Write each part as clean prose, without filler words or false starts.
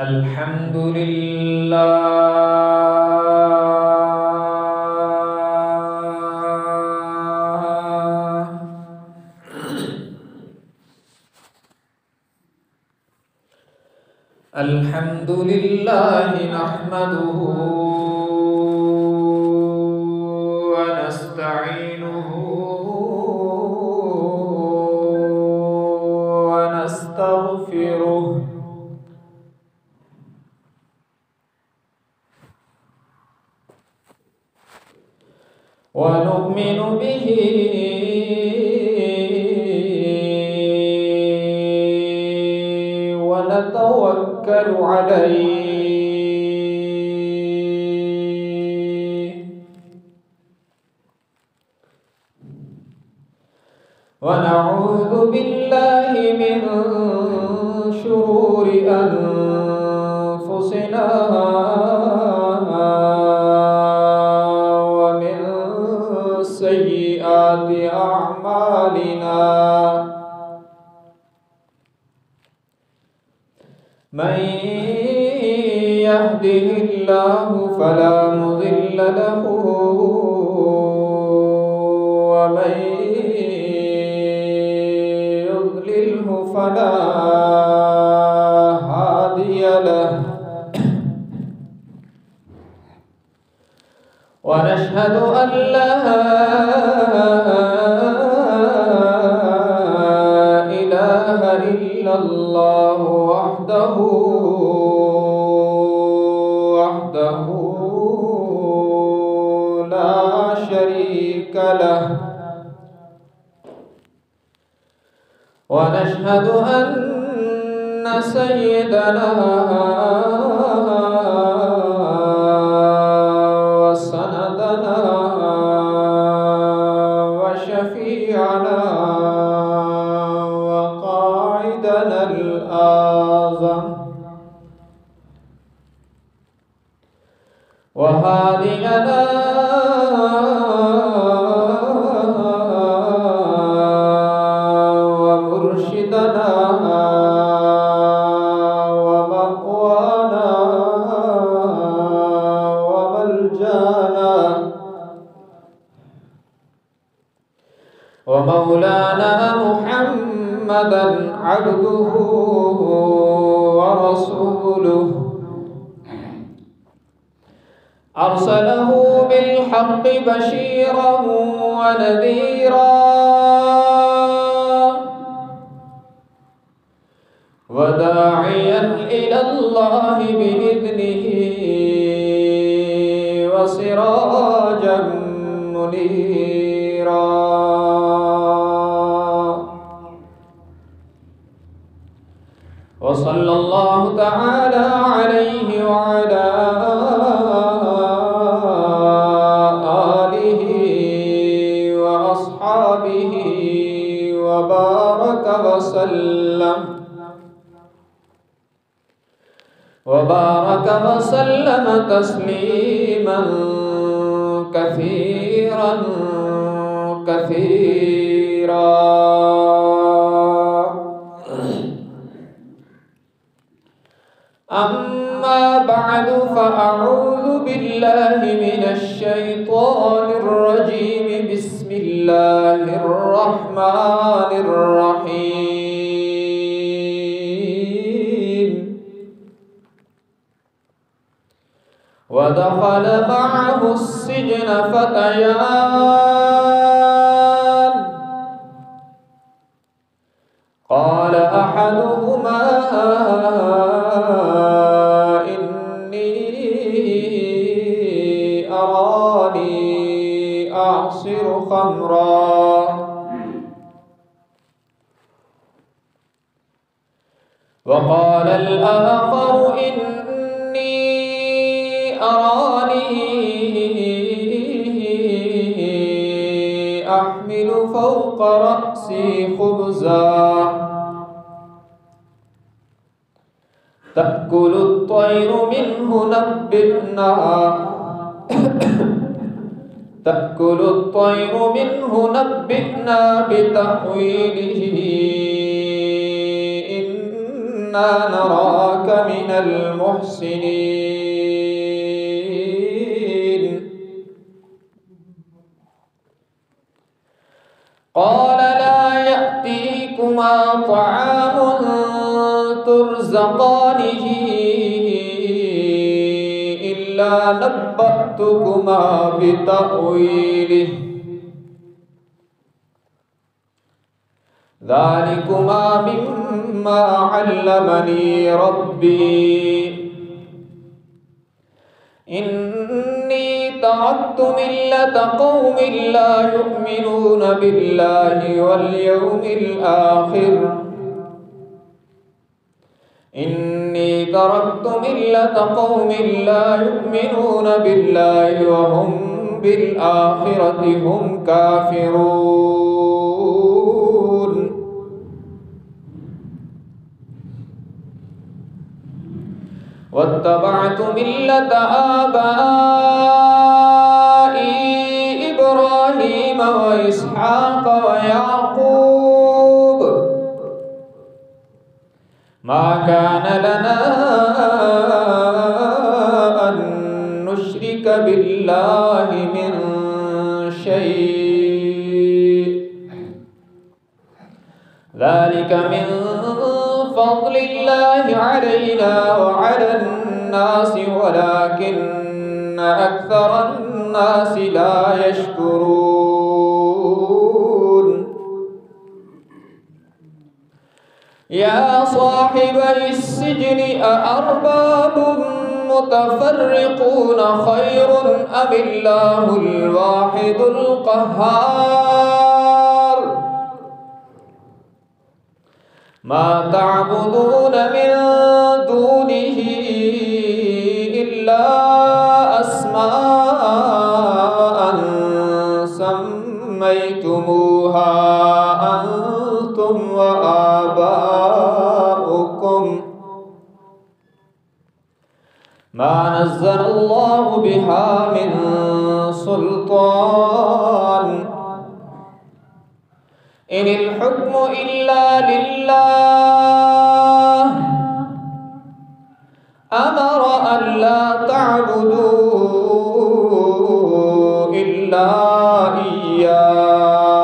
الحمد لله الحمد لله نحمده ونستعينه ونستغفره ونؤمن به ونتوكل عليه ونعوذ بالله من شرور أنفسنا ومن سيئات أعمالنا من يهده الله فلا مضل له ومن يضلله فلا هادي له ونشهد أن لا إله إلا الله وحده لا شريك له ونشهد أن سيدنا وسندنا وشفيعنا وقائدنا الأعظم وهادينا ومرشدنا ومأوانا وملجانا ومولانا محمدا عبده ورسوله أرسله بالحق بشيرا ونذيرا وداعيا إلى الله بإذنه وسراجا منيرا وصلى الله تعالى عليه وعلى آله وأصحابه وبارك وسلم تسليما كثيرا أما بعد فأعوذ بالله من الشيطان الرجيم بسم الله الرحمن الرحيم ودخل معه السجن فتيان قال أحدهما إني أراني أعصر خمرا وقال الآخر إني أراني أحمل فوق رأسي خبزا تأكل الطير منه نبئنا، نبئنا بتأويله، إنا نحن ننشئ العظام، إنا نحن ننشئ العظام إنا نشأ ننشئ العظام نشأة. تأكل الطير منه نبئنا بتأويله، إنا نحن ننشئ العظام نشأة. تأكل الطير منه نبئنا إنا نراك من المحسنين. قال لا يأتيكما طعام ترزقانه إلا نبأتكما بتأويله ذلكما مما علمني ربي إني تركت ملة قوم لا يؤمنون بالله واليوم الآخر إني تركت ملة قوم لا يؤمنون بالله وهم بالآخرة هم كافرون. واتبعت ملة آبائي إبراهيم وإسحاق ويعقوب ما كان لنا أن نشرك بالله من شيء ذلك من فضل الله علينا وعلى الناس ولكن أكثر الناس لا يشكرون. يا صاحبي السجن أأرباب متفرقون خير أم الله الواحد القهار ما تعبدون من دونه إلا أسماء سميتموها أنتم وآباؤكم ما نزل الله بها من سلطان إن الحكم إلا لله أمر أن لا تعبدوا إلا إياه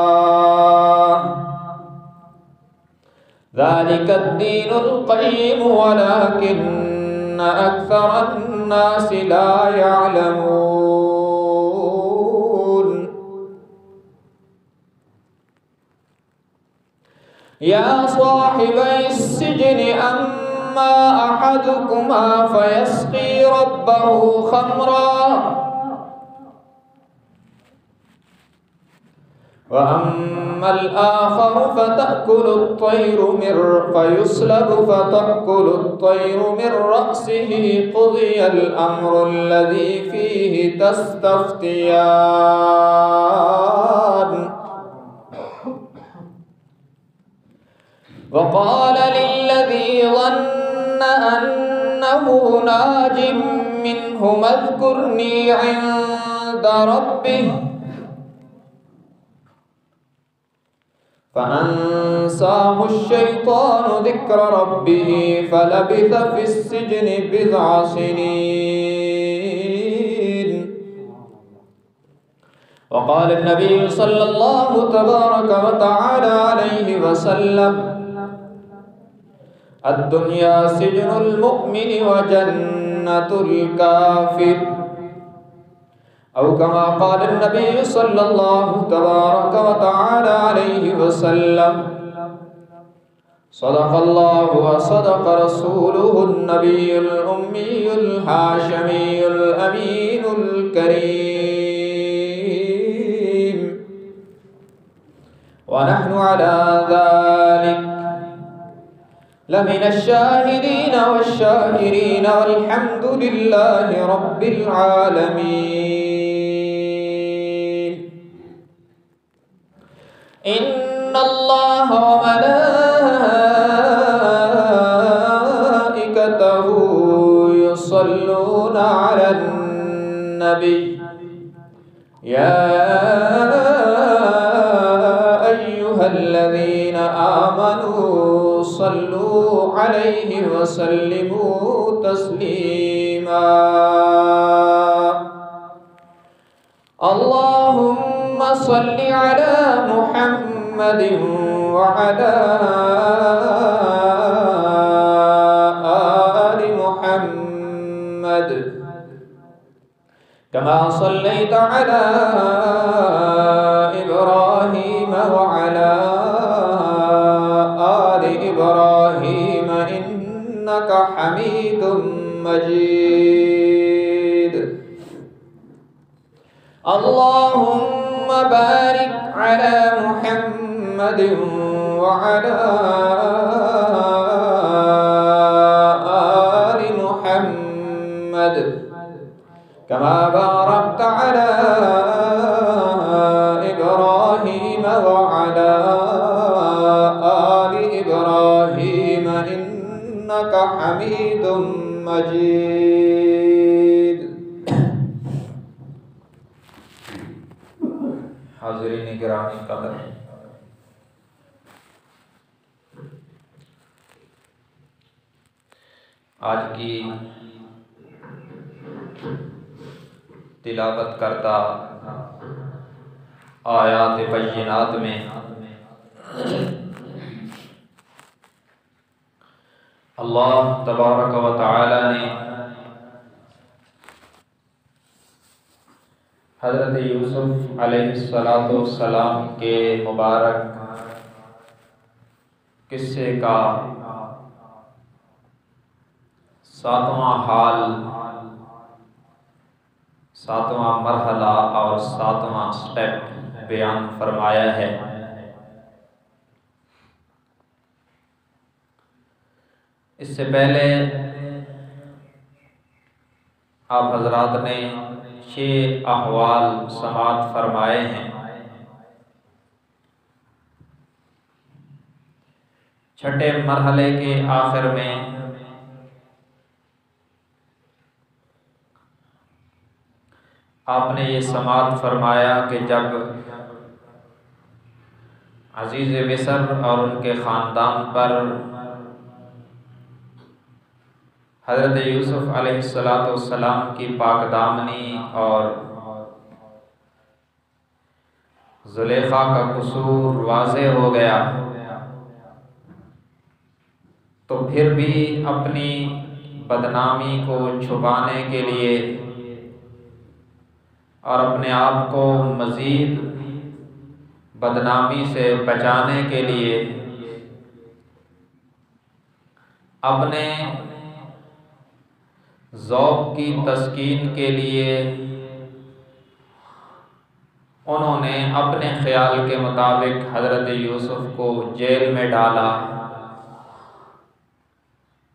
ذلك الدين القيم ولكن أكثر الناس لا يعلمون. يا صاحبي السجن أما أحدكما فيسقي ربه خمرا وأما الآخر فيسلب فتأكل الطير من رأسه قضي الأمر الذي فيه تستفتيان. وقال للذي ظن أنه ناج منه اذكرني عند ربه فأنساه الشيطان ذكر ربه فلبث في السجن بضع سنين. وقال النبي صلى الله تبارك وتعالى عليه وسلم الدنيا سجن المؤمن وجنة الكافر أو كما قال النبي صلى الله تبارك وتعالى عليه وسلم صدق الله وصدق رسوله النبي الأمي الهاشمي الأمين الكريم ونحن على ذلك لمن الشاهدين والشاكرين والحمد لله رب العالمين. إن الله وملائكته يصلون على النبي يا أيها الذين अय्युहल्लज़ीना आमनू सल्लू अलैहि वसल्लिमू तस्लीमा। अल्लाहुम्मा सल्लि अला मुहम्मदिन व अला आलि मुहम्मद कमा सल्लैता अला इब्राहीम व अला आलि इब्राहीम इन्नका हमीदुम मजीद। अल्लाहुम्मा बारिक अला मुहम्मदिन व अला आलि मुहम्मद कमा बारकता अला इब्राहीम व अला आलि इब्राहीम इन्नका हमीदुम मजीद। हाज़रीन गिरामी कदर, आज की तिलावत करता आयात बय्यिनात में अल्लाह तबारक व तआला ने हज़रत यूसुफ अलैहिस्सलाम के मुबारक किस्से का 7वां हाल, 7वां मरहला और 7वां स्टेप बयान फरमाया है। इससे पहले आप हजरात ने 6 अहवाल समाअत फरमाए हैं। छठे मरहले के आखिर में आपने ये समाअत फरमाया कि जब अजीज़ मिस्र और उनके ख़ानदान पर हज़रत यूसुफ अलैहिस्सलाम की पाकदामनी और ज़ुलेखा का कसूर वाज़े हो गया, तो फिर भी अपनी बदनामी को छुपाने के लिए और अपने आप को मज़ीद बदनामी से बचाने के लिए अपने ज़ौक़ की तस्कीन के लिए उन्होंने अपने ख्याल के मुताबिक हज़रत यूसुफ को जेल में डाला।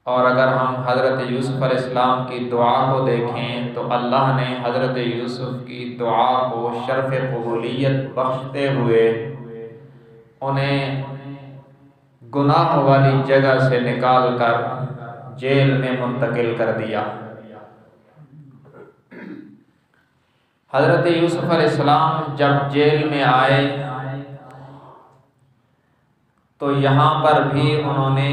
और अगर हम हज़रत यूसुफ अलैहिस्सलाम की दुआ को देखें तो अल्लाह ने हज़रत यूसुफ की दुआ को शर्फ़ क़बूलियत बख्शते हुए उन्हें गुनाह वाली जगह से निकाल कर जेल में मुंतकिल कर दिया। हज़रत यूसुफ अलैहिस्सलाम जब जेल में आए तो यहाँ पर भी उन्होंने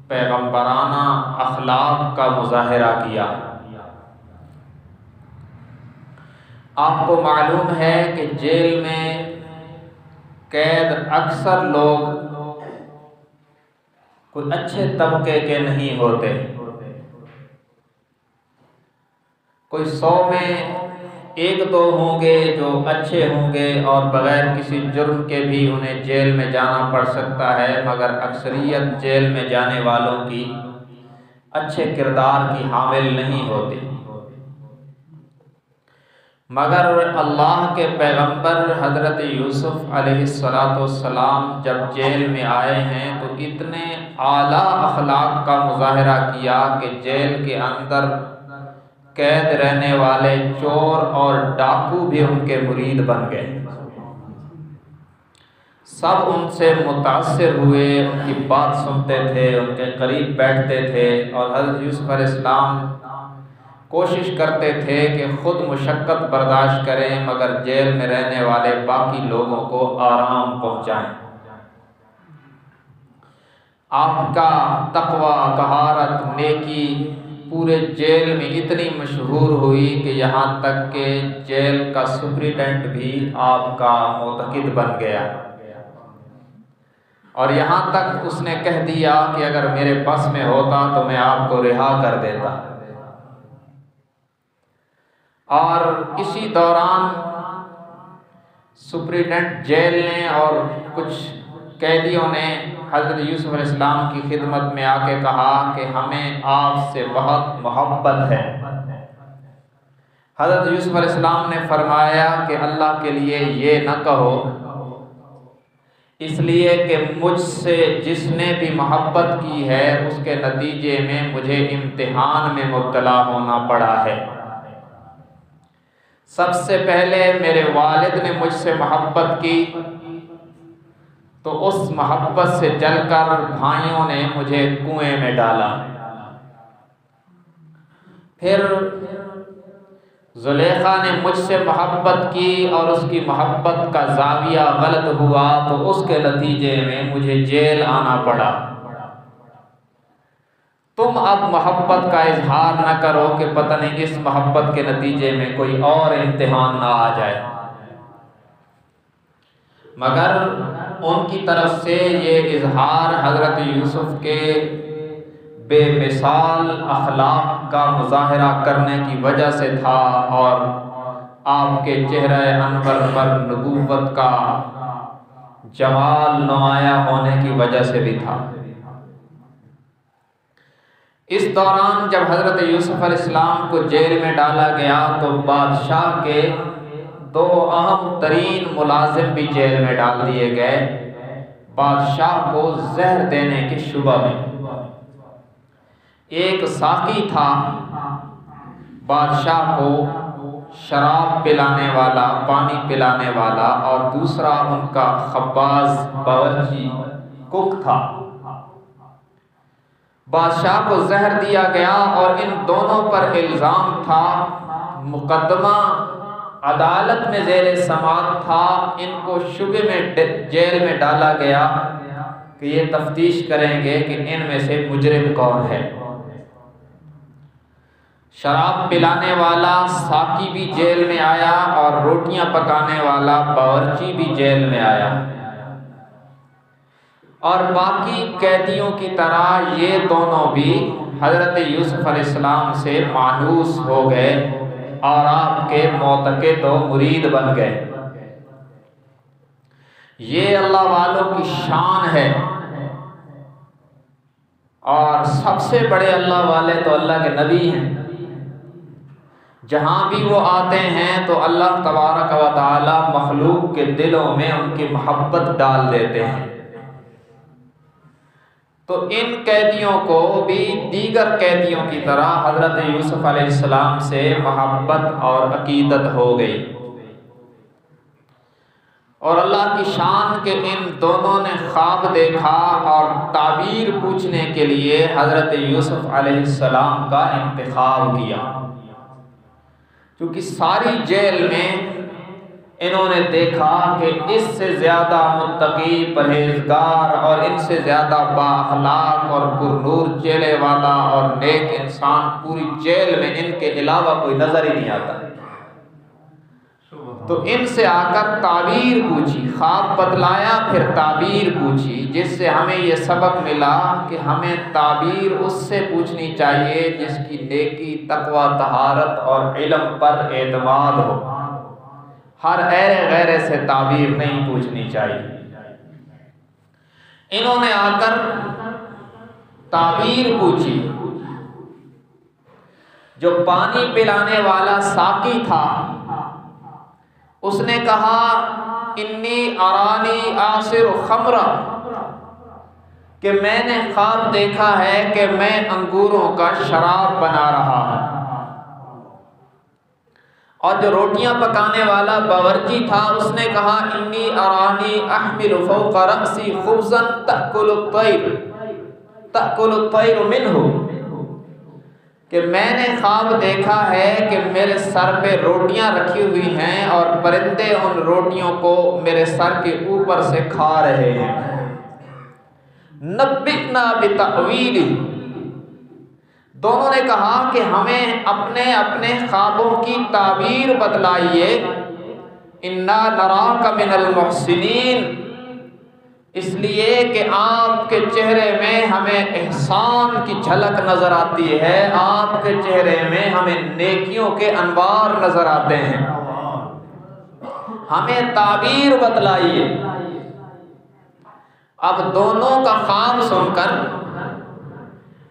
पैगम्बराना अखलाक का मुज़ाहिरा किया। आपको मालूम है कि जेल में कैद अक्सर लोग कोई अच्छे तबके के नहीं होते। कोई 100 में 1-2 होंगे जो अच्छे होंगे और बग़ैर किसी जुर्म के भी उन्हें जेल में जाना पड़ सकता है, मगर अक्सरियत जेल में जाने वालों की अच्छे किरदार की हामिल नहीं होती। मगर अल्लाह के पैगंबर हज़रत यूसुफ अलैहिस्सलाम जब जेल में आए हैं तो इतने आला अखलाक का मुज़ाहिरा किया कि जेल के अंदर कैद रहने वाले चोर और डाकू भी उनके मुरीद बन गए। सब उनसे मुतासिर हुए, उनकी बात सुनते थे, उनके करीब बैठते थे और हज़रत यूसुफ अलैहिस्सलाम कोशिश करते थे कि ख़ुद मुशक्क़त बर्दाश्त करें मगर जेल में रहने वाले बाकी लोगों को आराम पहुँचाएं। आपका तक़वा, तहारत, नेकी पूरे जेल में इतनी मशहूर हुई कि यहाँ तक कि जेल का सुपरिटेंडेंट भी आपका मोतक़िद बन गया। और यहाँ तक उसने कह दिया कि अगर मेरे बस में होता तो मैं आपको रिहा कर देता। और इसी दौरान सुपरिटेंडेंट जेल ने और कुछ कैदियों ने हज़रत यूसुफ अलैहिस्सलाम की खिदमत में आके कहा कि हमें आपसे बहुत मोहब्बत है। हज़रत यूसुफ अलैहिस्सलाम ने फरमाया कि अल्लाह के लिए ये न कहो, इसलिए कि मुझसे जिसने भी मोहब्बत की है उसके नतीजे में मुझे इम्तिहान में मुब्तला होना पड़ा है। सबसे पहले मेरे वालिद ने मुझसे मोहब्बत की तो उस मोहब्बत से जलकर भाइयों ने मुझे कुएं में डाला। फिर ज़ुलेखा ने मुझसे मोहब्बत की और उसकी मोहब्बत का ज़ाविया गलत हुआ तो उसके नतीजे में मुझे जेल आना पड़ा। तुम अब मोहब्बत का इजहार न करो कि पता नहीं इस मोहब्बत के नतीजे में कोई और इम्तिहान ना आ जाए। मगर उनकी तरफ से ये इजहार हज़रत यूसुफ के बेमिसाल अखलाक का मुज़ाहरा करने की वजह से था और आपके चेहरे अनवर पर नबूवत का जमाल नुमाया होने की वजह से भी था। इस दौरान जब हज़रत यूसुफ अलैहिस्सलाम को जेल में डाला गया तो बादशाह के दो अहम तरीन मुलाजिम भी जेल में डाल दिए गए, बादशाह को जहर देने के शुबा में। एक साकी था बादशाह को शराब पिलाने वाला, पानी पिलाने वाला, और दूसरा उनका खब्बाज बावर्ची कुक था। बादशाह को जहर दिया गया और इन दोनों पर इल्ज़ाम था, मुकदमा अदालत में ज़ेरे समाअत था, इनको शुबे में जेल में डाला गया कि ये तफ्तीश करेंगे कि इनमें से मुजरिम कौन है। शराब पिलाने वाला साकी भी जेल में आया और रोटियां पकाने वाला बावर्ची भी जेल में आया, और बाकी कैदियों की तरह ये दोनों भी हज़रत यूसुफ अलैहिस्सलाम से मानूस हो गए और आपके मोतक़िद व मुरीद बन गए। ये अल्लाह वालों की शान है, और सबसे बड़े अल्लाह वाले तो अल्लाह के नबी हैं। जहाँ भी वो आते हैं तो अल्लाह तबारक व तआला मखलूक के दिलों में उनकी मोहब्बत डाल देते हैं। तो इन कैदियों को भी दीगर कैदियों की तरह हज़रत यूसुफ अलैहिस्सलाम से मोहब्बत और अकीदत हो गई, और अल्लाह की शान के इन दोनों ने ख्वाब देखा और ताबीर पूछने के लिए हज़रत यूसुफ अलैहिस्सलाम का इंतखाब किया। क्योंकि सारी जेल में इन्होंने देखा कि इससे ज़्यादा मुत्तकी, परहेजगार और इनसे ज़्यादा बाअखलाक और पुरनूर चेहरे वाला और नेक इंसान पूरी जेल में इनके अलावा कोई नज़र ही नहीं आता। तो इनसे आकर ताबीर पूछी, ख्वाब बतलाया, फिर ताबीर पूछी, जिससे हमें ये सबक मिला कि हमें ताबीर उससे पूछनी चाहिए जिसकी नेकी, तकवा, तहारत और इल्म पर एतमाद हो। हर ऐरे गैरे से ताबीर नहीं पूछनी चाहिए। इन्होंने आकर ताबीर पूछी। जो पानी पिलाने वाला साकी था उसने कहा, इन्नी अरानी आसिर खमरा, कि मैंने ख्वाब देखा है कि मैं अंगूरों का शराब बना रहा हूं। और जो रोटियां पकाने वाला बावर्ची था उसने कहा, इन्नी अरानी अहमिलु फौqa रअसी खुब्ज़न तअकुलु तैर मिन्हु, कि मैंने ख्वाब देखा है कि मेरे सर पे रोटियां रखी हुई हैं और परिंदे उन रोटियों को मेरे सर के ऊपर से खा रहे हैं। नब्बिना बितअवीली, दोनों ने कहा कि हमें अपने अपने ख्वाबों की ताबीर बतलाइए। इन्ना नराका मिनल मुहसिनीन, इसलिए कि आपके चेहरे में हमें एहसान की झलक नजर आती है, आपके चेहरे में हमें नेकियों के अनवार नजर आते हैं, हमें ताबीर बतलाइए। अब दोनों का ख्वाब सुनकर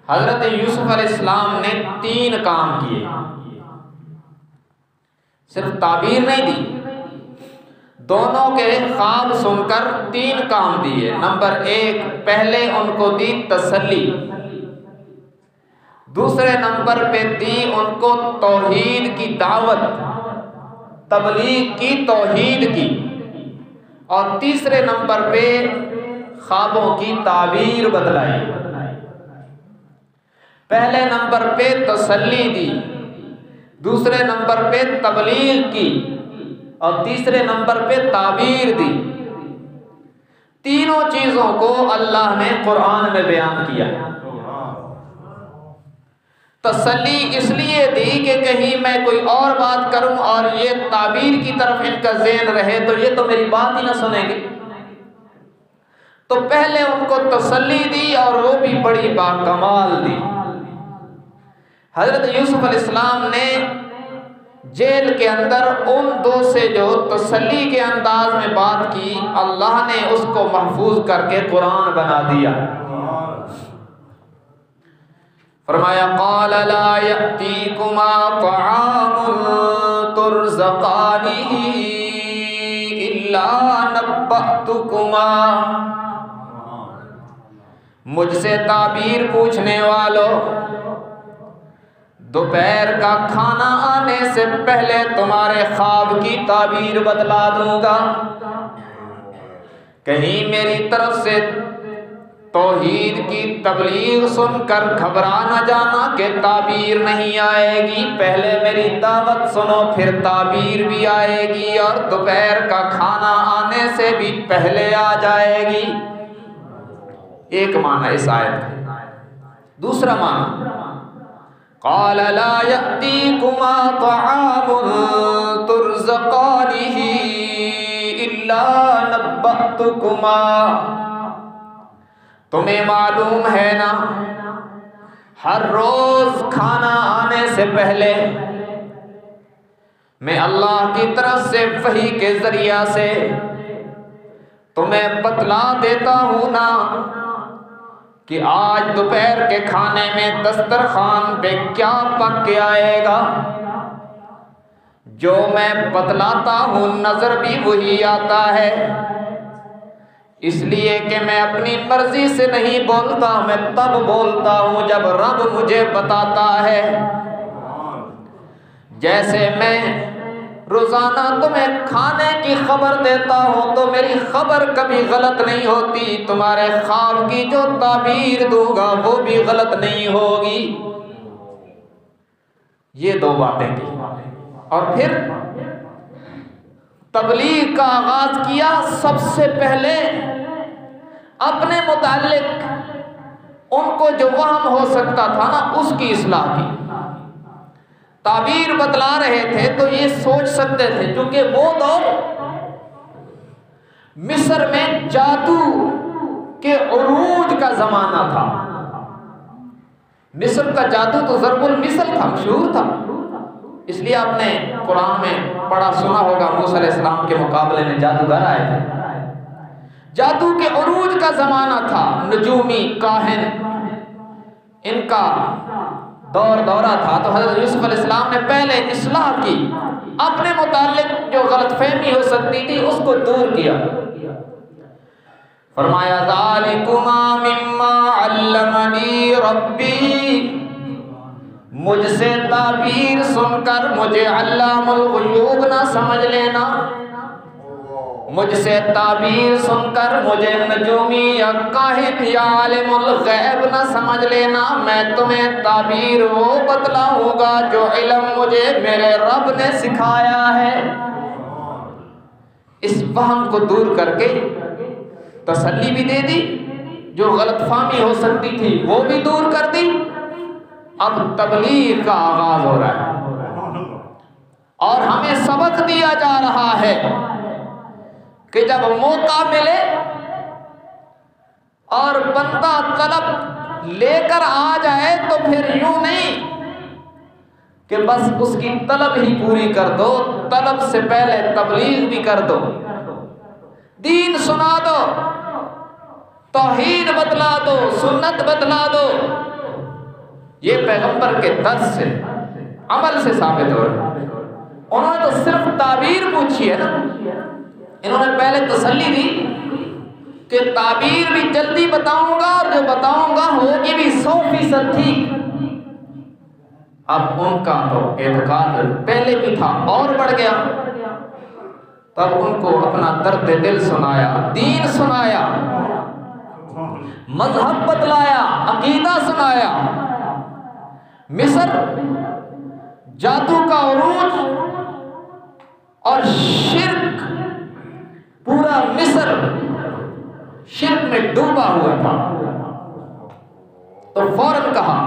हजरत यूसुफ अलैहिस्सलाम ने 3 काम किए। सिर्फ ताबीर नहीं दी, दोनों के ख्वाब सुनकर 3 काम दिए। नंबर 1, पहले उनको दी तसल्ली, दूसरे नंबर पे दी उनको तौहीद की दावत, तबलीग की, तौहीद की, और तीसरे नंबर पे ख्वाबों की ताबीर बतलाई। पहले नंबर पे तसल्ली दी, दूसरे नंबर पे तबलीग की, और तीसरे नंबर पे ताबीर दी। तीनों चीजों को अल्लाह ने कुरान में बयान किया। तसल्ली इसलिए दी कि कहीं मैं कोई और बात करूं और ये ताबीर की तरफ इनका ज़हन रहे तो ये तो मेरी बात ही ना सुनेंगे। तो पहले उनको तसल्ली दी और वो भी बड़ी बाकमाल दी। हजरत यूसुफ अलैहिस्सलाम ने जेल के अंदर उन 2 से जो तसल्ली के अंदाज में बात की, अल्लाह ने उसको महफूज करके कुरान बना दिया। फरमाया क़ाल ला यअतीकुमा तआमुन तुरज़क़ानिही इल्ला नब्बअतुकुमा, मुझसे ताबीर पूछने वालों, दोपहर का खाना आने से पहले तुम्हारे ख्वाब की ताबीर बतला दूंगा। कहीं मेरी तरफ से तौहीद की तबलीग सुनकर घबरा न जाना कि ताबीर नहीं आएगी, पहले मेरी दावत सुनो फिर ताबीर भी आएगी और दोपहर का खाना आने से भी पहले आ जाएगी। एक माना इस आयत का। दूसरा माना क़ाल ला यअतीकुमा तआमुन तुरज़क़ानिही इल्ला नब्बअतुकुमा, तुम्हें मालूम है ना हर रोज खाना आने से पहले मैं अल्लाह की तरफ से वही के जरिया से तुम्हें बतला देता हूं ना कि आज दोपहर के खाने में दस्तरखान पे क्या पक के आएगा। जो मैं बतलाता हूं नजर भी वही आता है, इसलिए कि मैं अपनी मर्जी से नहीं बोलता, मैं तब बोलता हूं जब रब मुझे बताता है। जैसे मैं रोजाना तुम्हें खाने की खबर देता हूं तो मेरी खबर कभी गलत नहीं होती, तुम्हारे ख्वाब की जो ताबीर दूंगा वो भी गलत नहीं होगी। ये 2 बातें की और फिर तबलीग का आगाज किया। सबसे पहले अपने मुताल्लिक उनको जो वहम हो सकता था ना उसकी इस्लाह की। ताबीर बतला रहे थे तो ये सोच सकते थे, क्योंकि वो दौर मिस्र में जादू के उरूज का जमाना था। मिस्र का जादू तो ज़रबुल मिसल था, मशहूर था। इसलिए आपने कुरान में पढ़ा सुना होगा मूसा अलैहिस्सलाम के मुकाबले में जादूगर आए थे। जादू के उरूज का जमाना था, नजूमी काहिन इनका दौरा था। तो हज़रत यूसुफ अलैहिस्सलाम ने पहले इस्लाह की, अपने मुताल्लिक जो गलतफहमी हो सकती थी उसको दूर किया। फरमाया ज़ालिकुमा मिम्मा अल्लमनी रब्बी, मुझसे ताबीर सुनकर मुझे अल्लामुल गुयूब ना समझ लेना, मुझसे ताबीर सुनकर मुझे नजूमी या काहिन या आलिमुल गैब न समझ लेना। मैं तुम्हें ताबीर वो बतलाऊंगा जो इल्म मुझे मेरे रब ने सिखाया है। इस वहम को दूर करके तसल्ली भी दे दी, जो गलतफहमी हो सकती थी वो भी दूर कर दी। अब तबलीग का आगाज हो रहा है और हमें सबक दिया जा रहा है कि जब मौका मिले और बंदा तलब लेकर आ जाए तो फिर यूं नहीं कि बस उसकी तलब ही पूरी कर दो, तलब से पहले तबलीग भी कर दो, दीन सुना दो, तौहीद बतला दो, सुन्नत बतला दो। ये पैगंबर के दर्स से, अमल से साबित हो रहा है। उन्होंने तो सिर्फ ताबीर पूछी है ना, इन्होंने पहले तसल्ली दी कि ताबीर भी जल्दी बताऊंगा और जो बताऊंगा होगी भी 100% ठीक। अब उनका तो एतकाद पहले भी था और बढ़ गया। तब उनको अपना दर्द दिल सुनाया, दीन सुनाया, मजहब बतलाया, अकीदा सुनाया। मिस्र जादू का उरूज और शिर्क, पूरा मिस्र शिर्क में डूबा हुआ था। तो फौरन कहा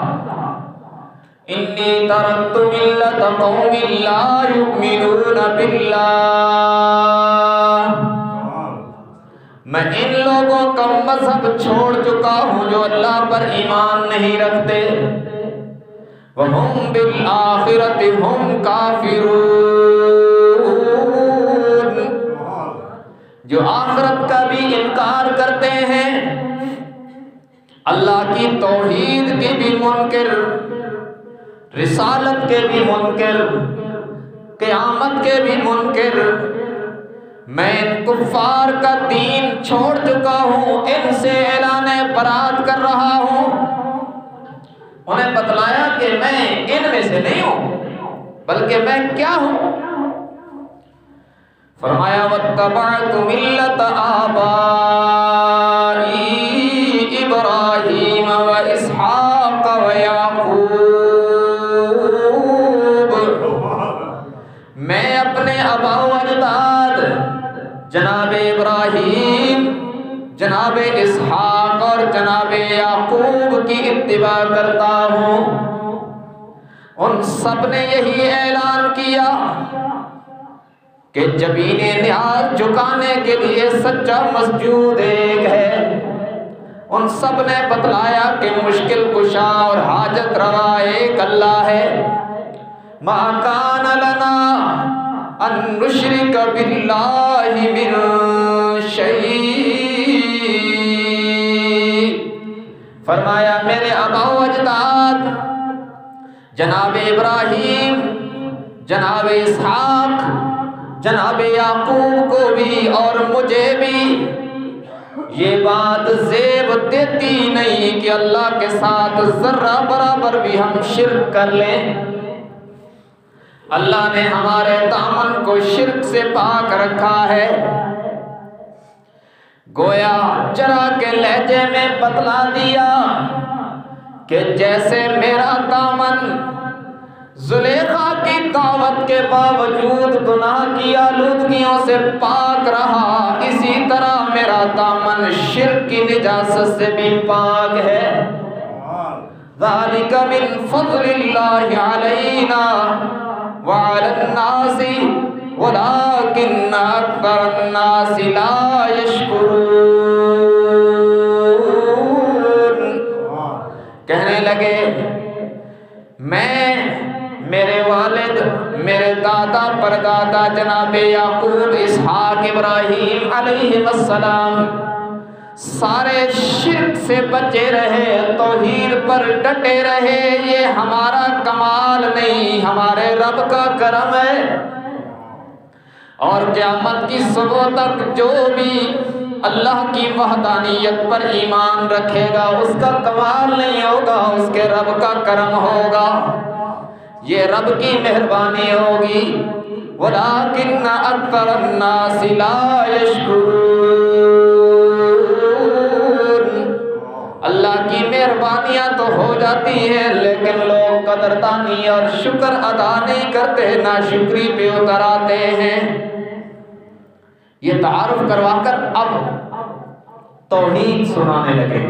इन्नी तरक्तु मिल्लत कौमिन ला युमिनूना बिल्लाह, मैं इन लोगों का मजहब छोड़ चुका हूं जो अल्लाह पर ईमान नहीं रखते। वहुम बिल आखिरति हुम काफिरून, जो आखिरत का भी इनकार करते हैं, अल्लाह की तौहीद के भी मुनकिर, रिसालत के भी मुनकिर, क़यामत के भी मुनकिर। मैं इन कुफ्फार का दीन छोड़ चुका हूँ, इनसे ऐलाने बरात कर रहा हूँ। उन्हें बतलाया कि मैं इनमें से नहीं हूँ, बल्कि मैं क्या हूँ। फरमाया वत्तबअतु मिल्लत आबाई इब्राहीम व इसहाक व याकूब, मैं अपने अबाओ अजदाद जनाब इब्राहीम, जनाब इसहाक और जनाब याकूब की इत्तिबा करता हूँ। उन सब ने यही ऐलान किया कि जबीने न्याज झुकाने के लिए सच्चा मस्जूद एक है। उन सब ने बतलाया कि मुश्किल कुशा और हाजत रवा एक अल्लाह है। मा कान लना अन नुश्रिक बिल्लाहि मिन शै, फरमाया मेरे अबाओ अजदाद जनाब इब्राहीम, जनाब इसहाक, जनाब याकूब को भी और मुझे भी ये बात ज़ेब देती नहीं कि अल्लाह के साथ जर्रा बराबर भी हम शिर्क कर लें। अल्लाह ने हमारे दामन को शिर्क से पाक रखा है। गोया जरा के लहजे में बतला दिया कि जैसे मेरा दामन जुलेखा की दावत के बावजूद गुनाह की आलूदगियों से पाक रहा, इसी तरह मेरा दामन शिर्क की निजासत से भी पाक है। ज़ालिका मिन फ़ज़लिल्लाहि अलैना व अलन्नासी वलाकिन्न अक्सरन्नासी ला यशकुरून। कहने लगे मैं, मेरे वालिद, मेरे दादा परदादा जनाब याकूब, इसहाक, इब्राहीम अलैहिस्सलाम सारे शिर्क से बचे रहे, तौहीद पर डटे रहे। ये हमारा कमाल नहीं, हमारे रब का करम है। और क़यामत की सुबह तक जो भी अल्लाह की वहदानियत पर ईमान रखेगा उसका कमाल नहीं होगा, उसके रब का करम होगा, ये रब की मेहरबानी होगी। वलाकिन्न अक्सरन्नासी ला यशकुरून, अल्लाह की मेहरबानियां तो हो जाती हैं लेकिन लोग कदरदानी और शुक्र अदा नहीं करते, नाशुक्री पे उतर आते हैं। ये तारुफ करवाकर अब तौहीद सुनाने लगे।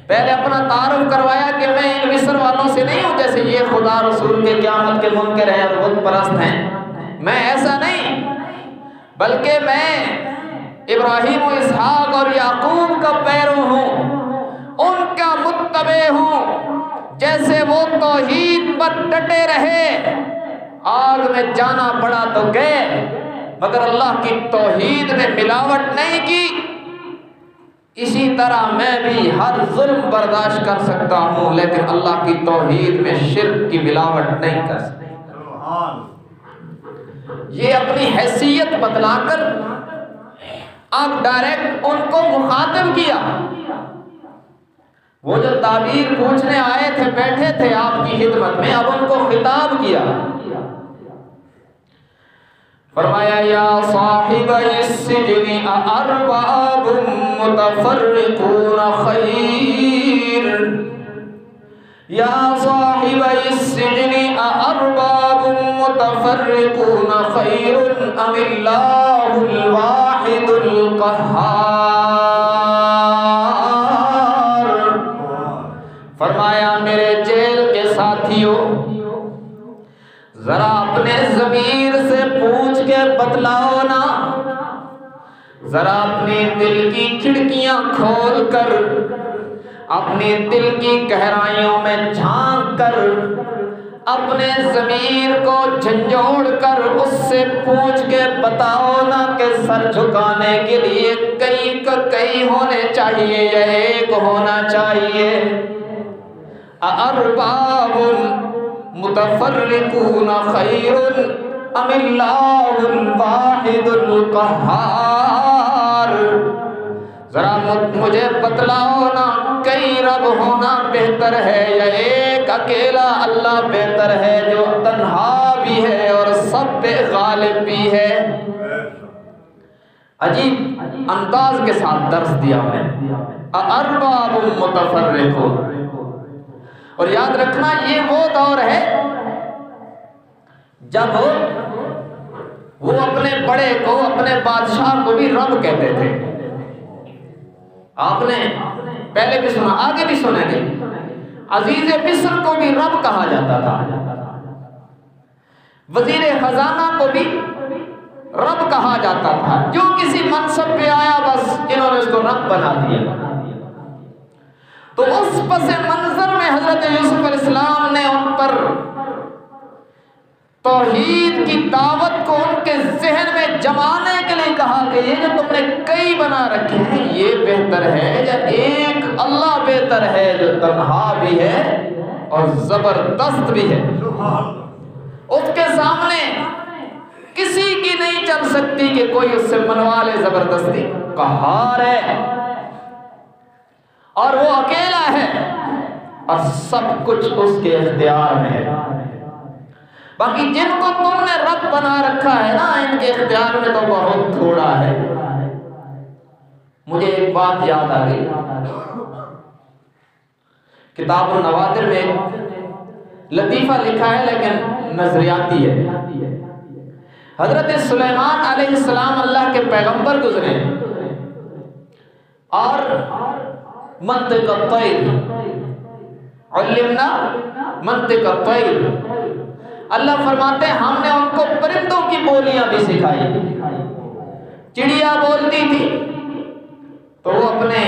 पहले अपना तारुफ करवाया कि मैं इन मिस्र वालों से नहीं हूं जैसे ये खुदा रसूल के क़यामत के मुनकर हैं और बुत परस्त हैं, मैं ऐसा नहीं, बल्कि मैं इब्राहीम और इसहाक और याकूब का पैरो हूं, उनका मुत्तबे हूं। जैसे वो तौहीद पर डटे रहे, आग में जाना पड़ा तो गए, मगर अल्लाह की तौहीद में मिलावट नहीं की। इसी तरह मैं भी हर जुल्म बर्दाश्त कर सकता हूँ, लेकिन अल्लाह की तौहीद में शिर्क की मिलावट नहीं कर सकता। ये अपनी हैसियत बतलाकर अब डायरेक्ट उनको मुखातिब किया। वो जो ताबीर पूछने आए थे, बैठे थे आपकी खिदमत में, अब उनको खिताब किया। फरमाया या साहिबय सिजनि अअरबाबुम मुतफर्रिकून खैर, या साहिबय सिजनि अअरबाबुम मुतफर्रिकून खैरुन अमिल्लाहुल वाहिदुल क़ह्हार। फरमाया मेरे जेल के साथियों, जरा अपने ज़मीर से पूछ के बतलाओ ना, जरा अपने दिल की खिड़कियां खोल कर, अपने दिल की गहराइयों में झांक कर, अपने ज़मीर को झंझोड़ कर उससे पूछ के बताओ ना कि सर झुकाने के लिए कई का कई होने चाहिए या एक होना चाहिए। अअरबाबुन मुतफर्रिकून खैरुन अमिल्लाहुल वाहिदुल क़ह्हार। जरा मुझे बतलाओ ना, कई रब होना बेहतर है या एक अकेला अल्लाह बेहतर है, जो तन्हा भी है और सब पे गालिब भी है। अजीब अंदाज के साथ दर्स दिया मैं, अअरबाबुन मुतफर्रिकून। और याद रखना ये वो दौर है जब वो अपने बड़े को, अपने बादशाह को भी रब कहते थे। आपने पहले भी सुना, आगे भी सुनेंगे, अजीज मिस्र को भी रब कहा जाता था, वजीर खजाना को भी रब कहा जाता था। जो किसी मनसब पे आया बस इन्होंने उसको रब बना दिया। तो उस पसे मंजर में हजरत यूसुफ अलैहिस्सलाम ने उन पर तौहीद की दावत को उनके जहन में जमाने के लिए कहा कि ये जो तुमने कई बना रखे हैं ये बेहतर है या एक अल्लाह बेहतर है, जो तन्हा भी है और जबरदस्त भी है। उसके सामने किसी की नहीं चल सकती कि कोई उससे मनवा ले जबरदस्ती। कहार है और वो अकेला है और सब कुछ उसके इख्तियार में है। बाकी जिनको तुमने रब बना रखा है ना, इनके इख्तियार में तो बहुत थोड़ा है। मुझे एक बात याद आ गई, किताबुन नवादिर में लतीफ़ा लिखा है लेकिन नजरियाती है। हजरत सुलेमान अलैहिस्सलाम अल्लाह के पैगंबर गुजरे और मंतिक़ अत-तैर, उल्लिमना मंतिक़ अत-तैर, अल्लाह फरमाते हैं हमने उनको परिंदों की बोलियां भी सिखाई। चिड़िया बोलती थी तो वो अपने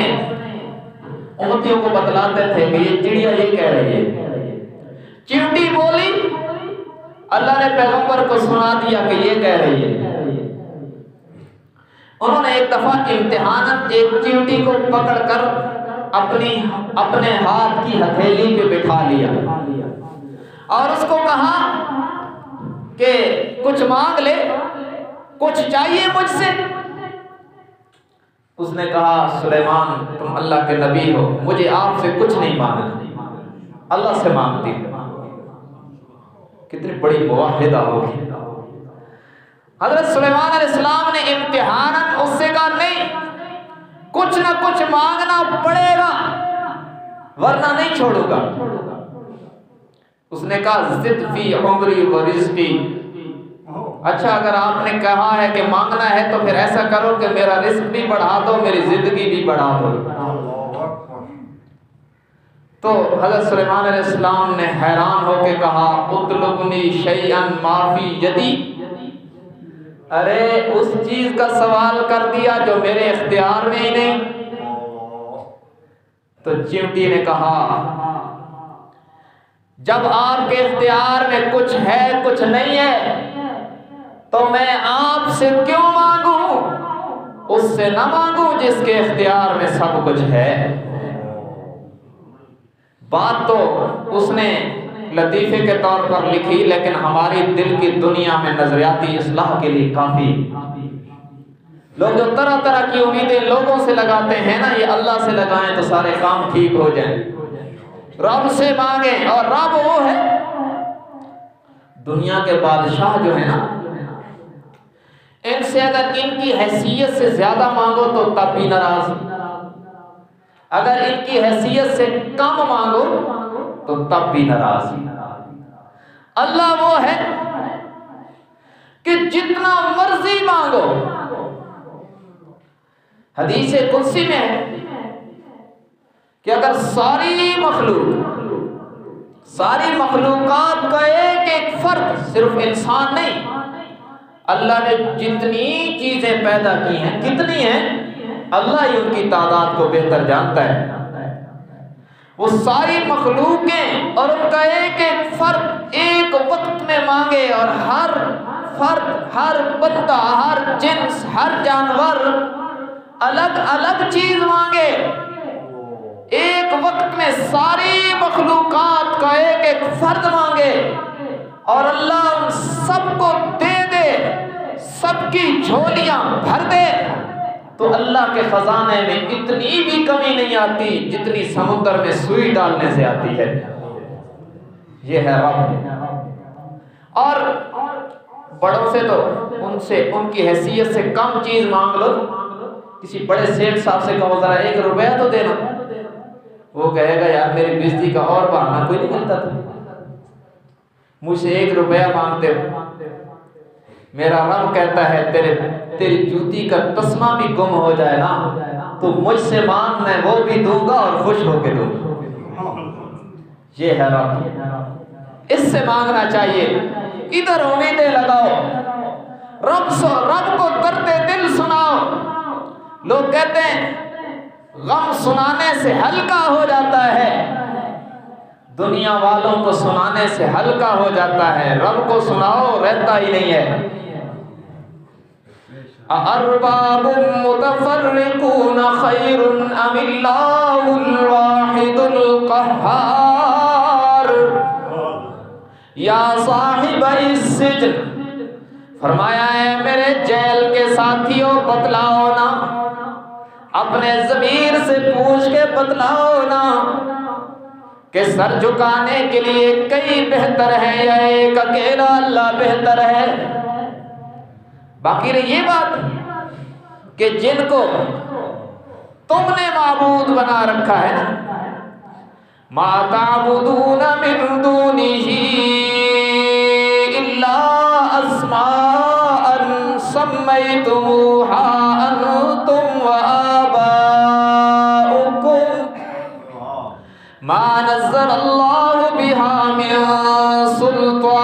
उम्मतियों को बतलाते थे कि ये चिड़िया ये कह रही है। चींटी बोली, अल्लाह ने पैगंबर को सुना दिया कि ये कह रही है। उन्होंने एक दफा इम्तिहानन एक चींटी को पकड़कर अपने हाथ की हथेली पे बिठा लिया और उसको कहा कि कुछ मांग ले, कुछ चाहिए मुझसे। उसने कहा सुलेमान तुम अल्लाह के नबी हो, मुझे आपसे कुछ नहीं मांगना, अल्लाह से मांगती हूँ। कितनी बड़ी मुवाहिदा होगी। हजरत सुलेमान अलैहिस्सलाम ने इम्तिहानन उससे कहा नहीं, कुछ ना कुछ मांगना पड़ेगा वरना नहीं छोड़ूंगा। उसने कहा जिद फी उम्री व रिज़्क़ी, अच्छा, अगर आपने कहा है कि मांगना है तो फिर ऐसा करो कि मेरा रिस्क भी बढ़ा दो, मेरी जिंदगी भी बढ़ा दो। तो हज़रत सुलेमान अलैहिस्सलाम ने हैरान होकर कहा, उतलुबनी शैअन माफी यदी, अरे उस चीज का सवाल कर दिया जो मेरे इख्तियार में ही नहीं। तो चिमटी ने कहा, जब आपके इख्तियार में कुछ है कुछ नहीं है तो मैं आपसे क्यों मांगू, उससे ना मांगू जिसके इख्तियार में सब कुछ है। बात तो उसने लतीफे के तौर पर लिखी, लेकिन हमारी दिल की दुनिया में नजरियाती इस्लाह के लिए काफी। लोग जो तरह तरह की उम्मीदें लोगों से लगाते हैं ना, ये अल्लाह से लगाएं तो सारे काम ठीक हो जाएं। रब से मांगे, और रब वो है दुनिया के बादशाह जो है ना, इनसे अगर इनकी हैसियत से ज्यादा मांगो तो तब भी नाराज, अगर इनकी हैसियत से कम मांगो तो तब भी नाराज। अल्लाह वो है कि जितना मर्जी मांगो। हदीस कुदसी में है कि अगर सारी मखलूकात का एक एक फर्द, सिर्फ इंसान नहीं, अल्लाह ने जितनी चीजें पैदा की हैं, कितनी हैं अल्लाह ही उनकी तादाद को बेहतर जानता है। वो सारी मखलूकें और उनका एक एक फर्द एक वक्त में मांगे, और हर फर्द, हर बंदा, हर जिन्स, हर जानवर अलग अलग चीज मांगे। एक वक्त में सारी मखलूकात का एक एक फर्द मांगे और अल्लाह उन सबको दे दे, सबकी झोलियां भर दे, तो अल्लाह के खजाने में इतनी भी कमी नहीं आती जितनी समुद्र में सुई डालने से आती है। ये है रब। और बड़ों से तो उनसे उनकी हैसियत से कम चीज मांग लो। किसी बड़े सेठ साहब से कहो जरा 1 रुपया तो देना, वो कहेगा यार मेरी बिजली का और बहाना कोई नहीं मिलता था, मुझसे 1 रुपया मांगते हो। मेरा रब कहता है तेरी जूती का तस्मा भी गुम हो जाए ना तो मुझसे मांग, मैं वो भी दूंगा और खुश होके दूंगा। ये है रब, इससे मांगना चाहिए। इधर उम्मीदें लगाओ, रब को दर्द दिल सुनाओ। लोग कहते हैं गम सुनाने से हल्का हो जाता है, दुनिया वालों को सुनाने से हल्का हो जाता है, रब को सुनाओ रहता ही नहीं है। अरबाबुम मुतफर्रिकून खैरुन अमिल्लाहुल वाहिदुल क़ह्हार या साहिबइस सिजन। फरमाया है मेरे जेल के साथियों, बतलाओ ना, अपने ज़मीर से पूछ के बतलाओ ना कि सर झुकाने के लिए कई बेहतर है या एक अकेला अल्लाह बेहतर है। बाकी रही ये बात कि जिनको तुमने माबूद बना रखा है ना, मा ताबुदून मिन दूनिही इल्ला अस्माअन सम्मैतुमूहा अंतुम व मा नज़्ज़लल्लाहु बिहा मिन सुल्तान,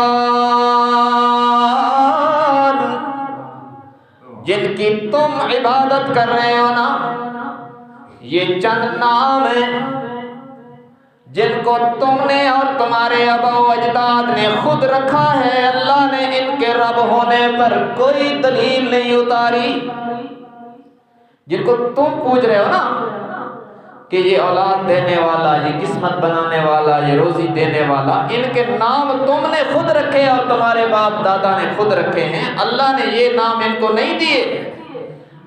जिनकी तुम इबादत कर रहे हो ना, ये चंद नाम है जिनको तुमने और तुम्हारे आबा अजदाद ने खुद रखा है। अल्लाह ने इनके रब होने पर कोई दलील नहीं उतारी। जिनको तुम पूछ रहे हो ना कि ये औलाद देने वाला, ये किस्मत बनाने वाला, ये रोजी देने वाला, इनके नाम तुमने खुद रखे और तुम्हारे बाप दादा ने खुद रखे हैं। अल्लाह ने ये नाम इनको नहीं दिए।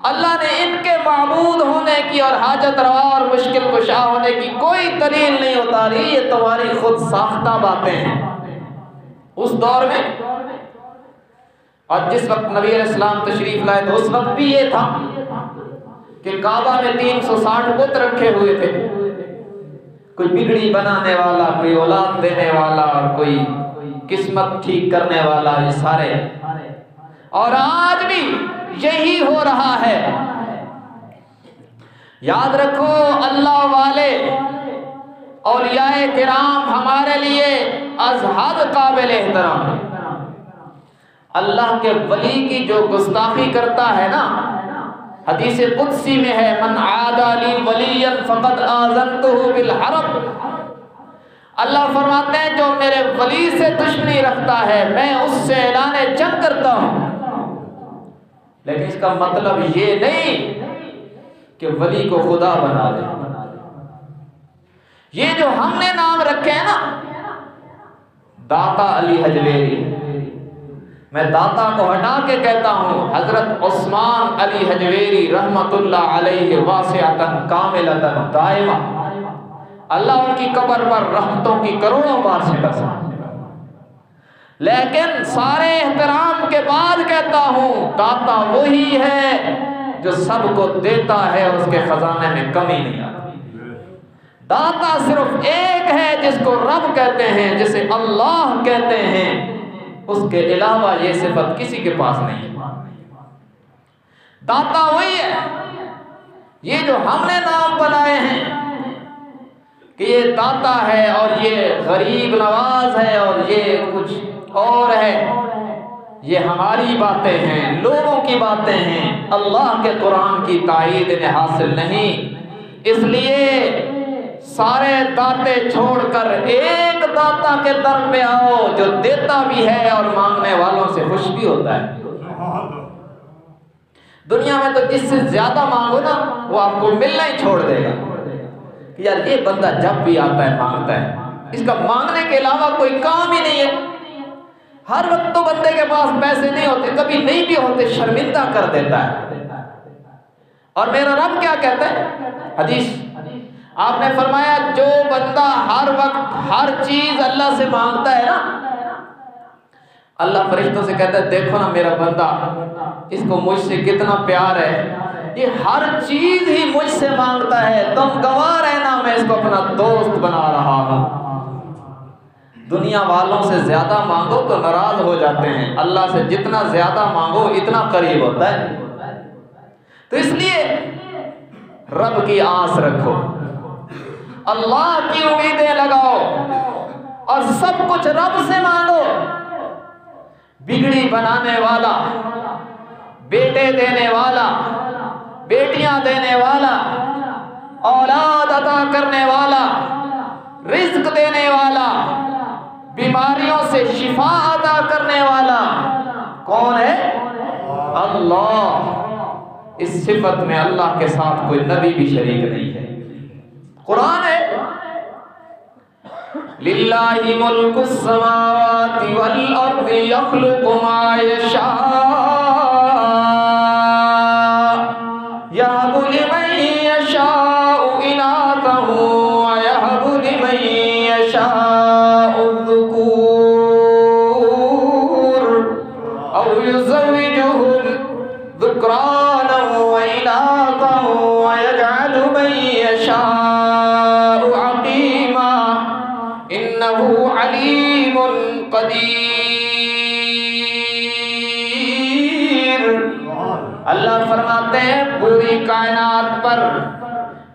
अल्लाह ने इनके माबूद होने की और हाजत रवा और मुश्किल कुशा होने की कोई दलील नहीं उतारी। ये तुम्हारी खुद साख्ता बातें हैं। उस दौर में और जिस वक्त नबी अलैहिस्सलाम तशरीफ लाए तो उस वक्त भी ये था कि काबा में 360 बुत रखे हुए थे। कोई बिगड़ी बनाने वाला, कोई औलाद देने वाला और कोई किस्मत ठीक करने वाला, ये सारे। और आज भी यही हो रहा है। याद रखो, अल्लाह वाले औलियाए किराम हमारे लिए अज़हद काबिल एहतराम है। अल्लाह के वली की जो गुस्ताखी करता है ना, हदीस कुदसी में है, मन आदा ली वलियन फक़द आज़नतुहु बिल हर्ब। अल्लाह फरमाते हैं जो मेरे वली से दुश्मनी रखता है मैं उससे ऐलाने जंग करता हूं। लेकिन इसका मतलब ये नहीं कि वली को खुदा बना दे। ये जो हमने नाम रखे हैं ना, दाता अली हजवेरी, मैं दाता को हटा के कहता हूँ हजरत उस्मान अली हजवेरी रहमतुल्लाह अलैहि वासिअतन कामिलतन दाइमा। अल्लाह उनकी कब्र पर रहमतों की करोड़ों बारिशें बरसा। लेकिन सारे एहतराम के बाद कहता हूँ दाता वही है जो सबको देता है और उसके खजाने में कमी नहीं आती। दाता सिर्फ एक है जिसको रब कहते हैं, जिसे अल्लाह कहते हैं। उसके अलावा ये सिफत किसी के पास नहीं है। दाता वही है। ये जो हमने नाम बनाए हैं कि ये दाता है और ये गरीब नवाज है और ये कुछ और है, ये हमारी बातें हैं, लोगों की बातें हैं। अल्लाह के कुरान की ताईद इन्हें हासिल नहीं। इसलिए सारे दाते छोड़कर एक दाता के दर पे आओ जो देता भी है और मांगने वालों से खुश भी होता है। दुनिया में तो जिससे ज्यादा मांगो ना वो आपको मिलना ही छोड़ देगा कि यार ये बंदा जब भी आता है मांगता है, इसका मांगने के अलावा कोई काम ही नहीं है। हर वक्त तो बंदे के पास पैसे नहीं होते, कभी नहीं भी होते, शर्मिंदा कर देता है। और मेरा रब क्या कहता है, हदीस आपने फरमाया जो बंदा हर वक्त हर चीज अल्लाह से मांगता है ना, अल्लाह फरिश्तों से कहता है देखो ना मेरा बंदा, इसको मुझसे कितना प्यार है, ये हर चीज ही मुझसे मांगता है, तुम गवाह रहना मैं इसको अपना दोस्त बना रहा हूं। दुनिया वालों से ज्यादा मांगो तो नाराज हो जाते हैं, अल्लाह से जितना ज्यादा मांगो इतना करीब होता है। तो इसलिए रब की आस रखो, अल्लाह की उम्मीदें लगाओ और सब कुछ रब से मांगो। बिगड़ी बनाने वाला, बेटे देने वाला, बेटियां देने वाला, औलाद अता करने वाला, रिज्क देने वाला, बीमारियों से शिफा अता करने वाला कौन है? अल्लाह। इस सिफत में अल्लाह के साथ कोई नबी भी शरीक नहीं है। कुरान है लिल्लाहि मुल्कुस समावाति वल अर्दि यख्लुकु मा यशा यहबु लिमन यशाउ इनातहु व यहबु लिमन यशाउ ज़ुकूर औ युज़व्विजुहुम ज़ुक्रानन व इनातन व यजअलु मन यशाउ अक़ीमा इन्नहु अलीमुन क़दीर। अल्लाह फरमाते हैं पूरी कायनात पर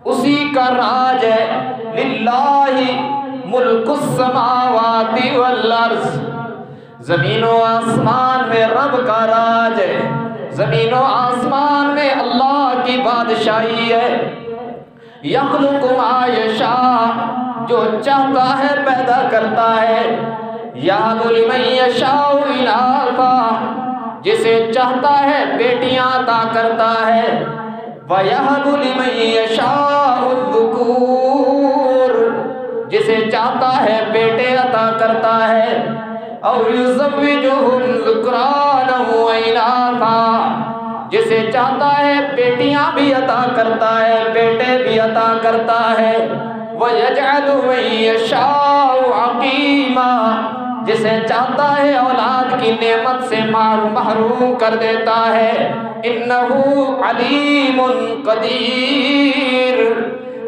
उसी का राज है। लिल्लाहि मुल्कुस समावाति वल अर्ज़, जमीन व आसमान में रब का राज है। जमीन व आसमान में अल्लाह की बादशाही है। यख्लुकु मा यशा, जो चाहता है पैदा करता है। यहबु लिमन यशाउ इनासा, जिसे चाहता है बेटियां अता करता है। व यहबु लिमन यशाउ ज़ुकूर, जिसे चाहता है बेटे अता करता है। और युज़व्विजुहुम ज़ुक्रानन व इनासा, जिसे चाहता है बेटियां भी अता करता है, बेटे भी अता करता है। व यजअलु मन यशाउ अक़ीमा, जिसे चाहता है औलाद की नेमत से महरूम कर देता है। इन्नहु अलीमुन क़दीर,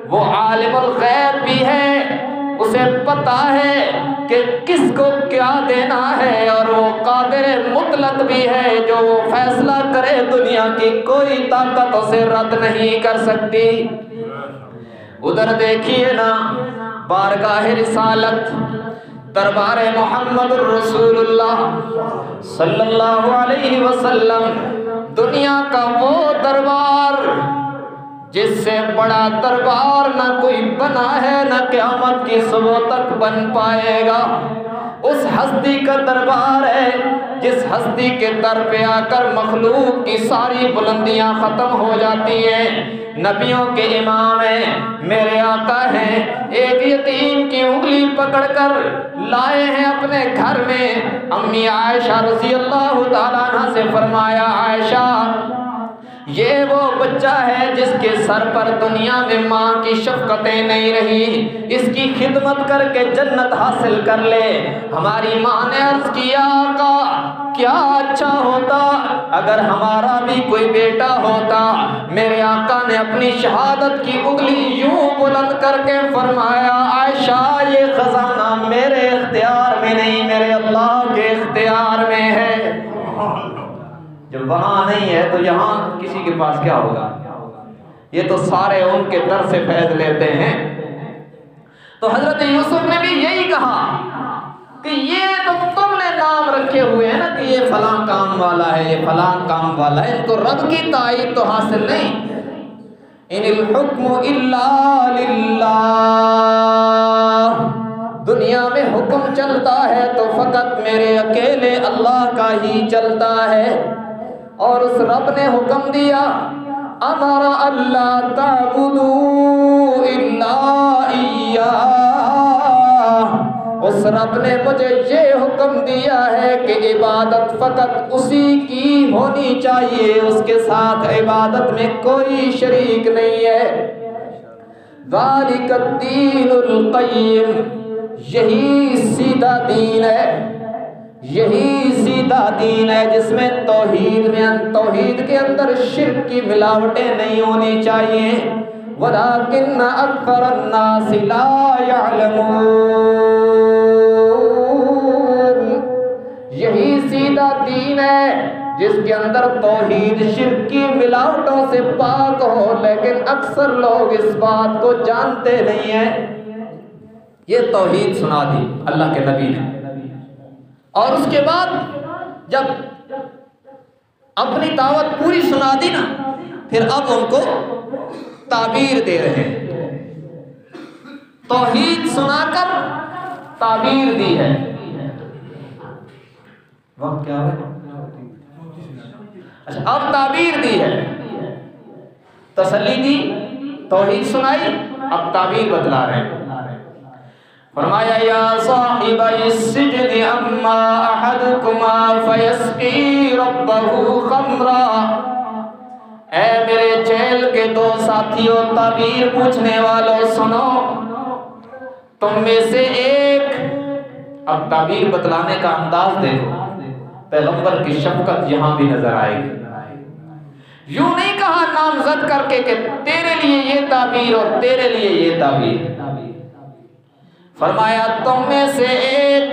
वो आलिमुल गैब भी है, उसे पता है कि किसको क्या देना है, और वो कादिर मुतलक भी है, जो वो फैसला करे दुनिया की कोई ताकत उसे रद्द नहीं कर सकती। उधर देखिए ना, बारगाह रिसालत, दरबार मोहम्मद रसूलुल्लाह सल्लल्लाहु अलैहि वसल्लम, दुनिया का वो दरबार जिससे बड़ा दरबार ना कोई बना है, ना क़यामत की सुबह तक बन पाएगा। उस हस्ती का दरबार है जिस हस्ती के दर पे आकर मखलूक की सारी बुलंदियां खत्म हो जाती हैं। नबियों के इमाम हैं, मेरे आका हैं, एक यतीम की उंगली पकड़कर लाए हैं अपने घर में। अम्मी आयशा रज़ी अल्लाह ताला अन्हा से फरमाया, आयशा ये वो बच्चा है जिसके सर पर दुनिया में माँ की शफ़क़तें नहीं रही, इसकी खिदमत करके जन्नत हासिल कर ले। हमारी माँ ने अर्ज़ किया, आका क्या अच्छा होता अगर हमारा भी कोई बेटा होता। मेरे आका ने अपनी शहादत की उंगली यूं बुलंद करके फरमाया, आयशा ये खजाना मेरे इख्तियार में नहीं, मेरे अल्लाह के इख्तियार में है। जब वहां नहीं है तो यहाँ किसी के पास क्या होगा? ये तो सारे उनके दर से फैज़ लेते हैं। तो हजरत यूसुफ ने भी यही कहा कि ये तो तुमने नाम रखे हुए हैं ना कि ये फलां काम वाला है, ये फलां काम वाला है, इनको रब की ताईद तो हासिल नहीं। इनिल हुक्मु इल्ला लिल्लाह, दुनिया में हुक्म चलता है तो फकत मेरे अकेले अल्लाह का ही चलता है। और उस रब ने हुक्म दिया, अमरा अल्लाह ताबुदू इल्ला इय्याह, उस रब ने मुझे ये हुक्म दिया है कि इबादत फकत उसी की होनी चाहिए, उसके साथ इबादत में कोई शरीक नहीं है। ज़ालिका दीनुल क़य्यिम, यही सीधा दीन है, यही सीधा दीन है जिसमें तौहीद के अंदर शिर्क की मिलावटें नहीं होनी चाहिए। वलाकिन्न अक्सरन्नास ला यअलमून, यही सीधा दीन है जिसके अंदर तौहीद शिर्क की मिलावटों से पाक हो, लेकिन अक्सर लोग इस बात को जानते नहीं हैं। ये तौहीद सुना दी अल्लाह के नबी ने, और उसके बाद जब अपनी दावत पूरी सुना दी ना, फिर अब उनको ताबीर दे रहे हैं। तौहीद सुनाकर ताबीर दी है। वक्त क्या है? अच्छा, अब ताबीर दी है, तसल्ली दी, तौहीद सुनाई, अब ताबीर बतला रहे हैं। फरमाया, या साहिबई सिजनि अम्मा अहदकुमा फयस्की रब्बहु खमरा, ऐ मेरे जेल के दो साथियों, ताबीर पूछने वालों सुनो, तुम में से एक, अब ताबीर बतलाने का अंदाज देखो, पैगंबर की शफकत यहां भी नजर आएगी। यूं नहीं कहा नामजद करके कि तेरे लिए ये ताबीर और तेरे लिए ये ताबीर। फरमाया, तुम में से एक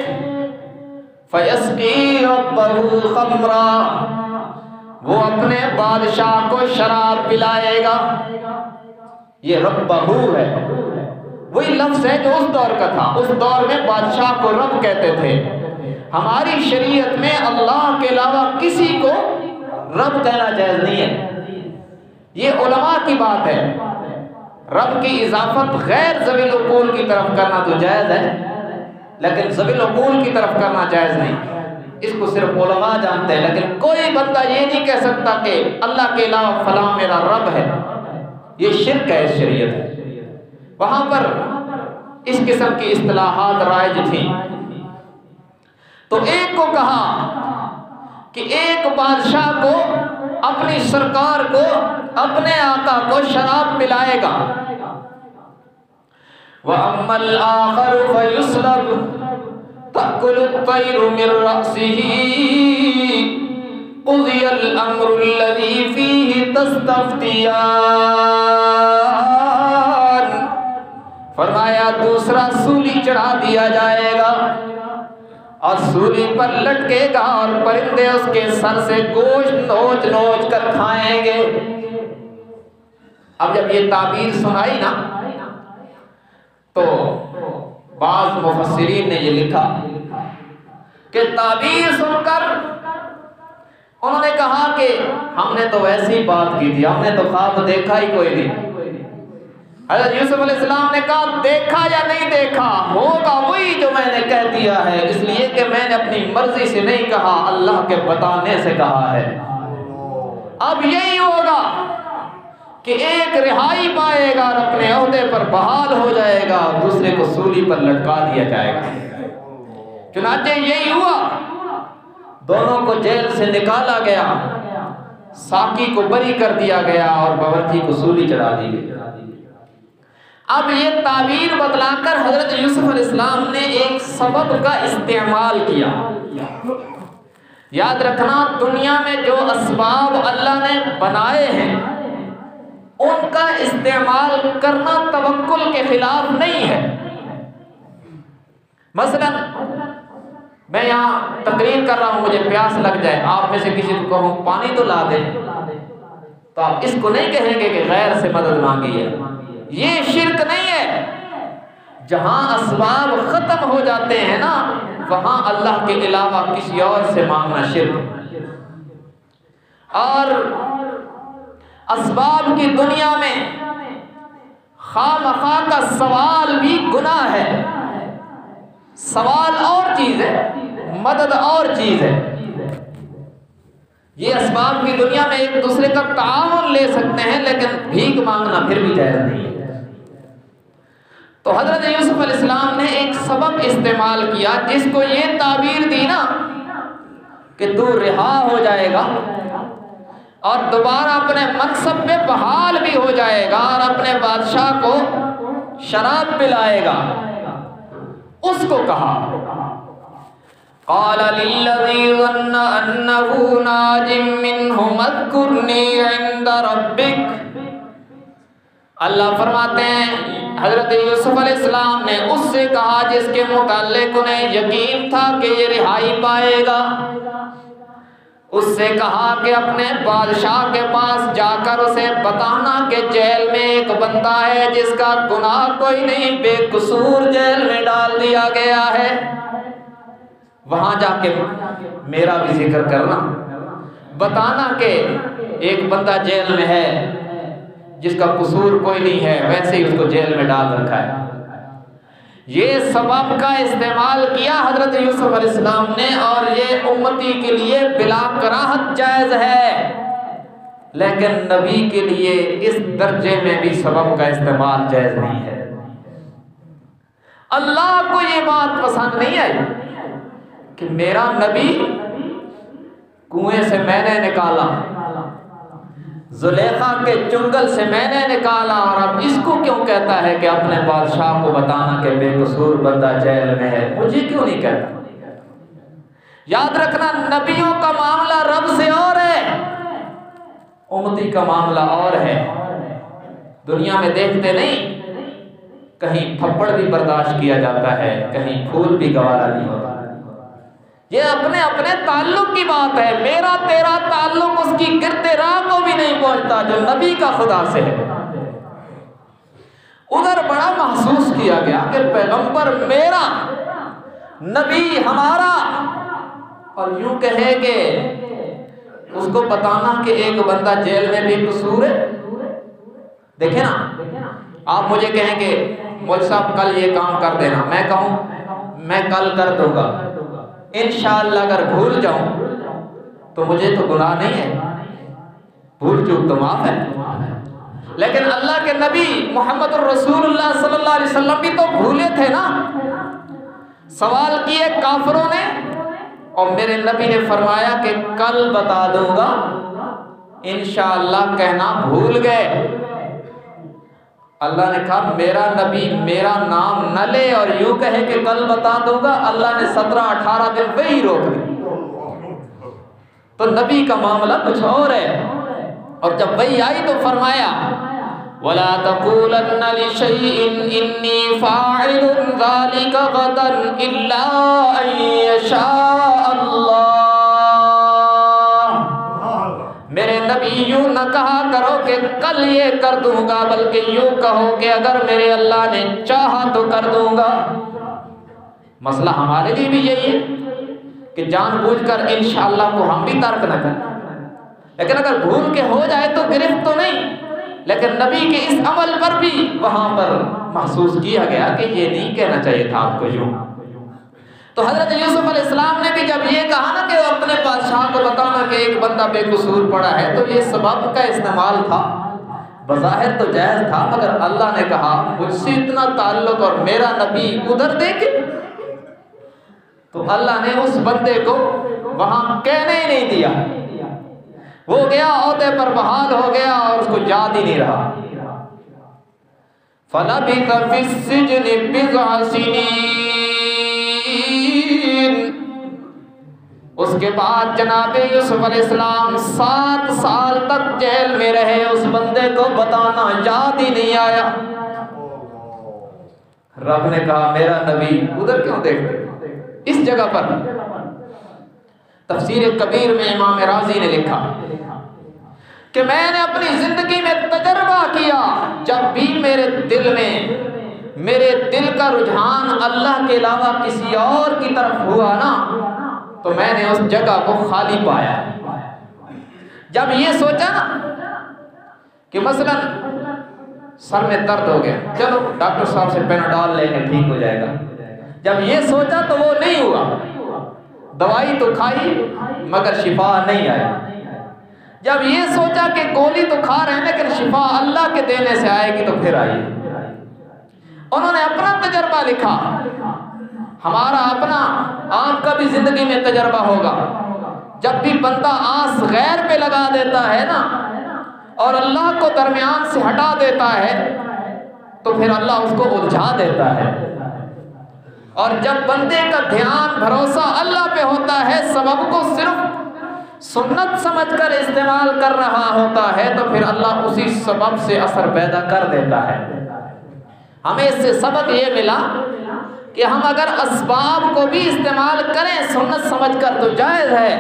फयस्की रब्बहु खमरा, वो अपने बादशाह को शराब पिलाएगा। ये रब्बहु है, वही लफ्ज है जो उस दौर का था। उस दौर में बादशाह को रब कहते थे। हमारी शरीयत में अल्लाह के अलावा किसी को रब कहना जायज नहीं है। ये उलमा की बात है। रब की इजाफत गैर ज़वील उकूल की तरफ करना तो जायज़ है, लेकिन ज़वील उकूल की तरफ करना जायज़ नहीं। इसको सिर्फ उलमा जानते हैं, लेकिन कोई बंदा ये नहीं कह सकता कि अल्लाह के अलावा फलां मेरा रब है। ये शिर्क है इस शरीयत में। वहाँ पर इस किस्म की इस्तिलाहात राइज थी। तो एक को कहा कि एक बादशाह को, अपनी सरकार को, अपने आका को शराब पिलाएगा। व अम्मल आखर फयुस्लब तअकुलु तैरु मिन रअसिही क़ुज़ियल अम्रु अल्लज़ी फ़ीही तस्तफ़्तियान फरमाया दूसरा सूली चढ़ा दिया जाएगा और सूली पर लटकेगा और परिंदे उसके सर से गोश्त नोच नोच कर खाएंगे। अब जब ये ताबीर सुनाई ना तो बाज़ मुफस्सिरीन ने ये लिखा कि ताबीर सुनकर उन्होंने कहा कि हमने तो वैसी बात की थी, हमने तो ख्वाब देखा ही कोई नहीं। हज़रत यूसुफ अलैहिस्सलाम ने कहा देखा या नहीं देखा, होगा वही जो मैंने कह दिया है, इसलिए कि मैंने अपनी मर्जी से नहीं कहा, अल्लाह के बताने से कहा है। अब यही होगा कि एक रिहाई पाएगा और अपने ओहदे पर बहाल हो जाएगा और दूसरे को सूली पर लटका दिया जाएगा। चुनांचे यही हुआ, दोनों को जेल से निकाला गया, साकी को बरी कर दिया गया और बावर्ची को सूली चढ़ा दी गई। अब ये ताबीर बदलाकर हजरत यूसुफ अलैहिस्सलाम ने एक सबब का इस्तेमाल किया। याद रखना, दुनिया में जो असबाब अल्लाह ने बनाए हैं उनका इस्तेमाल करना तवक्कुल के खिलाफ नहीं है। मसलन मैं यहाँ तकरीर कर रहा हूँ, मुझे प्यास लग जाए, आप में से किसी को कहूँ पानी तो ला दे, तो आप इसको नहीं कहेंगे कि गैर से मदद मांगी है। ये शिर्क नहीं है। जहां असबाब खत्म हो जाते हैं ना, वहां अल्लाह के अलावा किसी और से मांगना शिर्क। और असबाब की दुनिया में खामखा का सवाल भी गुनाह है। सवाल और चीज है, मदद और चीज है। ये असबाब की दुनिया में एक दूसरे का ताउन ले सकते हैं, लेकिन भीख मांगना फिर भी जायज नहीं है। तो हजरत यूसुफ अलैहिस्सलाम ने एक सबब इस्तेमाल किया, जिसको ये ताबीर दी ना कि तू रिहा हो जाएगा और दोबारा अपने मनसब पे बहाल भी हो जाएगा और अपने बादशाह को शराब पिलाएगा। उसको कहा क़ाल लिल्लज़ी ज़न्ना अन्नहु नाजिम मिन्हु मज़कुरनी इंद रब्बिक। अल्लाह फरमाते हैं हजरत यूसुफ अलैहिस्सलाम ने उससे कहा जिसके मुताल्लिक उन्हें यकीन था कि ये रिहाई पाएगा। उससे कहा कि अपने बादशाह के पास जाकर उसे बताना कि जेल में एक बंदा है जिसका गुनाह कोई नहीं, बेकसूर जेल में डाल दिया गया है। वहां जाके मेरा भी जिक्र करना, बताना कि एक बंदा जेल में है जिसका कसूर कोई नहीं है, वैसे ही उसको जेल में डाल रखा है। ये सबब का इस्तेमाल किया हजरत यूसुफ अलैहिस्सलाम ने, और ये उम्मती के लिए बिला कराहत जायज है, लेकिन नबी के लिए इस दर्जे में भी सबब का इस्तेमाल जायज नहीं है। अल्लाह को ये बात पसंद नहीं आई कि मेरा नबी कुएं से मैंने निकाला, जुलेखा के चुंगल से मैंने निकाला, और अब इसको क्यों कहता है कि अपने बादशाह को बताना कि बेकसूर बंदा जेल में है, मुझे क्यों नहीं कहता। याद रखना, नबियों का मामला रब से और है, उम्मती का मामला और है। दुनिया में देखते नहीं, कहीं थप्पड़ भी बर्दाश्त किया जाता है, कहीं फूल भी गवारा नहीं होता। ये अपने अपने ताल्लुक की बात है। मेरा तेरा ताल्लुक उसकी गिरते राह को भी नहीं पहुंचता जो नबी का खुदा से है। उधर बड़ा महसूस किया गया कि पैगंबर मेरा, नबी हमारा, और यूं कहे कि उसको बताना कि एक बंदा जेल में भी कसूर है। देखे ना, आप मुझे कहेंगे मौलवी साहब कल ये काम कर देना, मैं कहूं मैं कल कर दूंगा इंशाअल्लाह। अगर भूल जाऊं तो मुझे तो गुनाह नहीं है, भूल चूक तो माफ है। लेकिन अल्लाह के नबी मोहम्मद रसूलुल्लाह सल्लल्लाहु अलैहि वसल्लम भी तो भूले थे ना। सवाल किए काफिरों ने, और मेरे नबी ने फरमाया कि कल बता दूंगा, इंशाअल्लाह कहना भूल गए। अल्लाह ने कहा मेरा नबी मेरा नाम न ले और यूं कहे कि कल बता दूंगा। अल्लाह ने 17-18 दिन वही रोक दी। तो नबी का मामला कुछ और है। और जब वही आई तो फरमाया वला तक़ूलन्ना लिशैइन इन्नी फ़ाइलुन ज़ालिका गदन इल्ला अन यशा अल्लाह। मेरे नबी यूँ न कहा करो कि कल ये कर दूंगा, बल्कि यूँ कहो कि अगर मेरे अल्लाह ने चाहा तो कर दूंगा। मसला हमारे लिए भी यही है कि जानबूझकर इंशाअल्लाह को हम भी तर्क न करें, लेकिन अगर भूल के हो जाए तो गिरफ्त तो नहीं। लेकिन नबी के इस अमल पर भी वहाँ पर महसूस किया गया कि ये नहीं कहना चाहिए था आपको यूँ। तो हज़रत यूसुफ अलैहिस्सलाम ने भी जब ये कहा ना कि अपने बादशाह को बताना कि एक बंदा बेकसूर पड़ा है, तो ये सबब का इस्तेमाल था, बज़ाहिर तो जायज़ था, मगर अल्लाह ने कहा मुझसे इतना ताल्लुक़ और मेरा नबी उधर देखे, तो अल्लाह ने उस बंदे को वहाँ कहने ही नहीं दिया। वो गया ओहदे पर बहाल हो गया और उसको याद ही नहीं रहा। फलबिथ फिस्सिज्नि बिज़अ सिनीन। उसके बाद जनाबे यूसुफ अलैहिस्सलाम 7 साल तक जेल में रहे। उस बंदे को बताना याद ही नहीं आया। रब ने कहा मेरा नबी उधर क्यों देखते, इस जगह पर। तफसीर कबीर में इमाम राजी ने लिखा कि मैंने अपनी जिंदगी में तजर्बा किया, जब भी मेरे दिल का रुझान अल्लाह के अलावा किसी और की तरफ हुआ ना, तो मैंने उस जगह को खाली पाया। जब ये सोचा ना कि मसलन सर में दर्द हो गया, चलो डॉक्टर साहब से पेनाडॉल लेंगे ठीक हो जाएगा, जब ये सोचा तो वो नहीं हुआ। दवाई तो खाई मगर शिफा नहीं आई। जब ये सोचा कि गोली तो खा रहे हैं लेकिन शिफा अल्लाह के देने से आएगी, तो फिर आई। उन्होंने अपना तजर्बा लिखा। हमारा अपना आपका भी जिंदगी में तजर्बा होगा। जब भी बंदा आस गैर पे लगा देता है ना और अल्लाह को दरमियान से हटा देता है, तो फिर अल्लाह उसको उलझा देता है। और जब बंदे का ध्यान भरोसा अल्लाह पे होता है, सबब को सिर्फ सुन्नत समझकर इस्तेमाल कर रहा होता है, तो फिर अल्लाह उसी सबब से असर पैदा कर देता है। हमें इससे सबक ये मिला कि हम अगर असबाब को भी इस्तेमाल करें सुन्नत समझकर तो जायज़ है,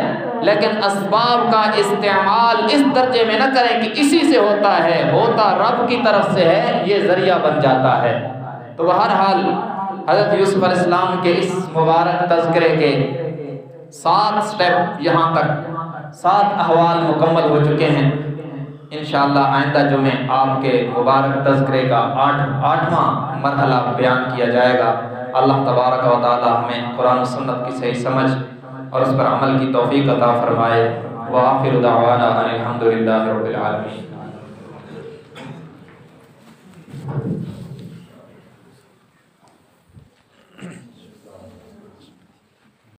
लेकिन असबाब का इस्तेमाल इस दर्जे में न करें कि इसी से होता है, होता रब की तरफ से है, ये ज़रिया बन जाता है। तो बहरहाल हज़रत यूसुफ अलैहिस्सलाम के इस मुबारक तज़किरे के 7 स्टेप यहाँ तक 7 अहवाल मुकम्मल हो चुके हैं। इंशाअल्लाह आइंदा जुमे आपके मुबारक तज़किरे का 8वां मरहला बयान किया जाएगा। अल्लाह तबारक व तआला हमें कुरान सुन्नत की सही समझ और उस पर अमल की तौफीक अता फरमाए। व आखिरु दअवाना अनिल हम्दुलिल्लाहि रब्बिल आलमीन।